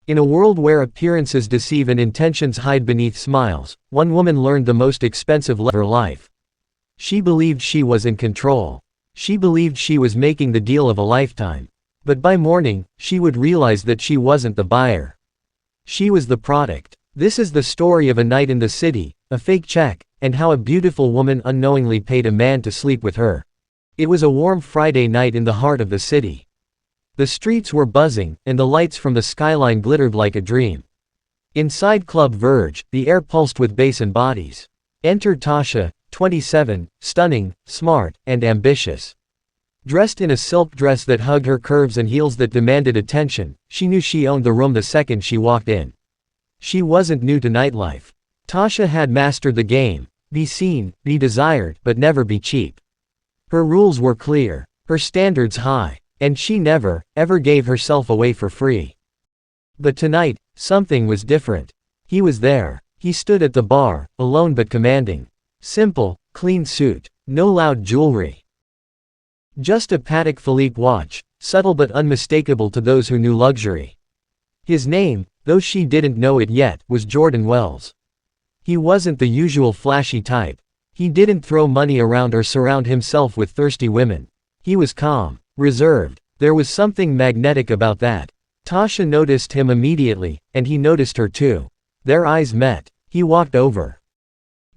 In a world where appearances deceive and intentions hide beneath smiles, one woman learned the most expensive lesson of her life. She believed she was in control. She believed she was making the deal of a lifetime. But by morning, she would realize that she wasn't the buyer. She was the product. This is the story of a night in the city, a fake check, and how a beautiful woman unknowingly paid a man to sleep with her. It was a warm Friday night in the heart of the city. The streets were buzzing, and the lights from the skyline glittered like a dream. Inside Club Verge, the air pulsed with bass and bodies. Entered Tasha, 27, stunning, smart, and ambitious. Dressed in a silk dress that hugged her curves and heels that demanded attention, she knew she owned the room the second she walked in. She wasn't new to nightlife. Tasha had mastered the game: be seen, be desired, but never be cheap. Her rules were clear, her standards high, and she never, ever gave herself away for free. But tonight, something was different. He was there. He stood at the bar, alone but commanding. Simple, clean suit, no loud jewelry. Just a Patek Philippe watch, subtle but unmistakable to those who knew luxury. His name, though she didn't know it yet, was Jordan Wells. He wasn't the usual flashy type. He didn't throw money around or surround himself with thirsty women. He was calm, reserved. There was something magnetic about that. Tasha noticed him immediately, and he noticed her too. Their eyes met. He walked over.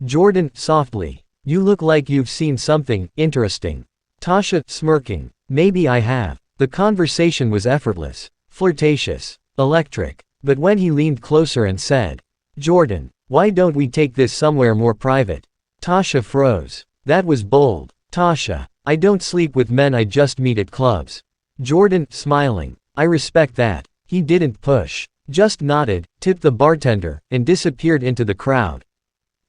"Jordan," softly. "You look like you've seen something interesting." Tasha, smirking. "Maybe I have." The conversation was effortless, flirtatious, electric. But when he leaned closer and said, "Jordan, why don't we take this somewhere more private?" Tasha froze. That was bold. "Tasha, I don't sleep with men, I just meet at clubs." Jordan, smiling. "I respect that." He didn't push, just nodded, tipped the bartender, and disappeared into the crowd.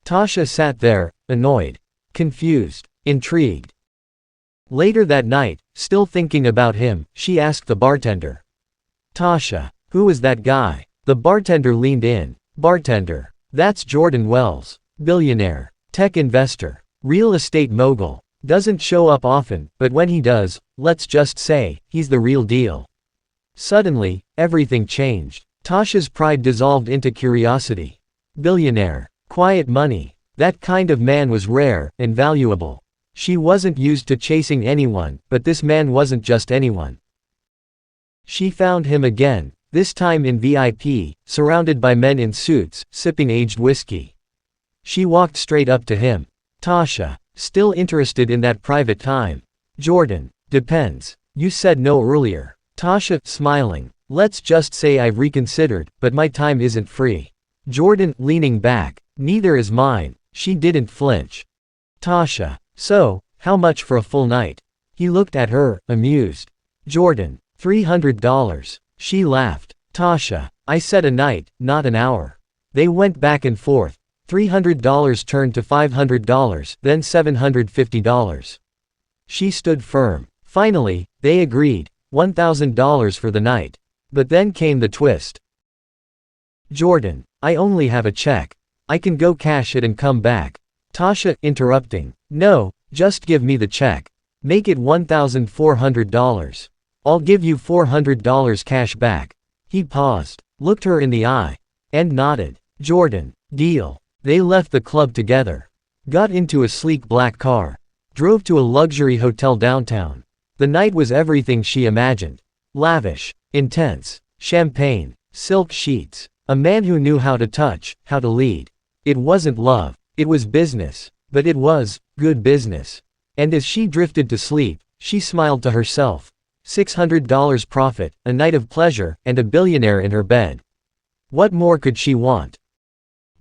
Tasha sat there, annoyed, confused, intrigued. Later that night, still thinking about him, she asked the bartender, "Tasha, who was that guy?" The bartender leaned in. "Bartender, that's Jordan Wells. Billionaire, tech investor, real estate mogul. Doesn't show up often, but when he does, let's just say, he's the real deal." Suddenly, everything changed. Tasha's pride dissolved into curiosity. Billionaire, quiet money. That kind of man was rare and valuable. She wasn't used to chasing anyone, but this man wasn't just anyone. She found him again, this time in VIP, surrounded by men in suits, sipping aged whiskey. She walked straight up to him. "Tasha, still interested in that private time?" "Jordan, depends. You said no earlier." Tasha, smiling. "Let's just say I've reconsidered, but my time isn't free." Jordan, leaning back. "Neither is mine." She didn't flinch. "Tasha, so, how much for a full night?" He looked at her, amused. "Jordan, $300. She laughed. "Tasha, I said a night, not an hour." They went back and forth. $300 turned to $500, then $750. She stood firm. Finally, they agreed, $1,000 for the night. But then came the twist. "Jordan, I only have a check. I can go cash it and come back." Tasha, interrupting. "No, just give me the check. Make it $1,400. I'll give you $400 cash back." He paused, looked her in the eye, and nodded. "Jordan, deal." They left the club together. Got into a sleek black car. Drove to a luxury hotel downtown. The night was everything she imagined. Lavish, intense, champagne, silk sheets. A man who knew how to touch, how to lead. It wasn't love. It was business. But it was good business. And as she drifted to sleep, she smiled to herself. $600 profit, a night of pleasure, and a billionaire in her bed. What more could she want?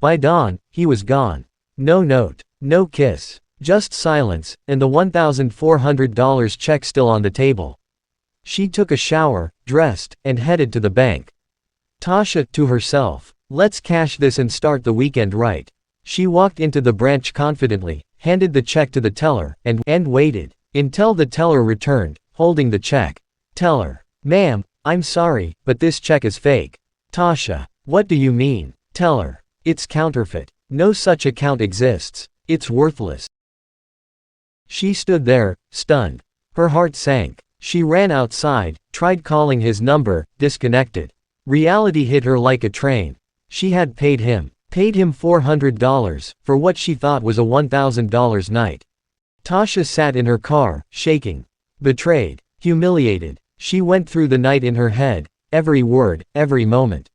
By dawn, he was gone. No note, no kiss, just silence, and the $1,400 check still on the table. She took a shower, dressed, and headed to the bank. Tasha, to herself, let's cash this and start the weekend right. She walked into the branch confidently, handed the check to the teller, and waited until the teller returned, holding the check. Teller, "Ma'am, I'm sorry, but this check is fake." Tasha, "What do you mean?" Teller, "It's counterfeit. No such account exists. It's worthless." She stood there, stunned. Her heart sank. She ran outside, tried calling his number, disconnected. Reality hit her like a train. She had paid him $400 for what she thought was a $1,000 night. Tasha sat in her car, shaking. Betrayed. Humiliated. She went through the night in her head, every word, every moment.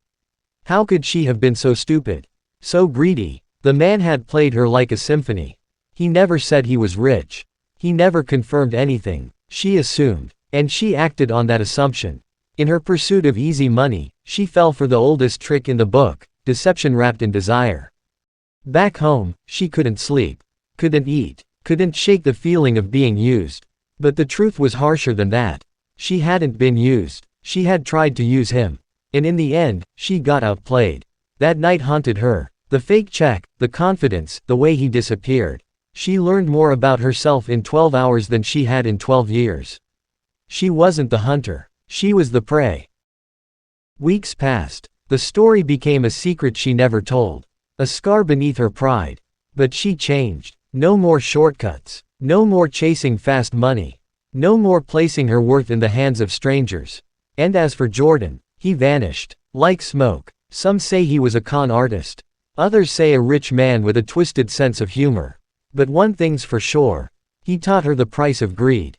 How could she have been so stupid? So greedy. The man had played her like a symphony. He never said he was rich. He never confirmed anything. She assumed. And she acted on that assumption. In her pursuit of easy money, she fell for the oldest trick in the book, deception wrapped in desire. Back home, she couldn't sleep. Couldn't eat. Couldn't shake the feeling of being used. But the truth was harsher than that. She hadn't been used. She had tried to use him. And in the end, she got outplayed. That night haunted her. The fake check, the confidence, the way he disappeared. She learned more about herself in 12 hours than she had in 12 years. She wasn't the hunter. She was the prey. Weeks passed. The story became a secret she never told. A scar beneath her pride. But she changed. No more shortcuts. No more chasing fast money. No more placing her worth in the hands of strangers. And as for Jordan, he vanished. Like smoke. Some say he was a con artist. Others say a rich man with a twisted sense of humor. But one thing's for sure. He taught her the price of greed.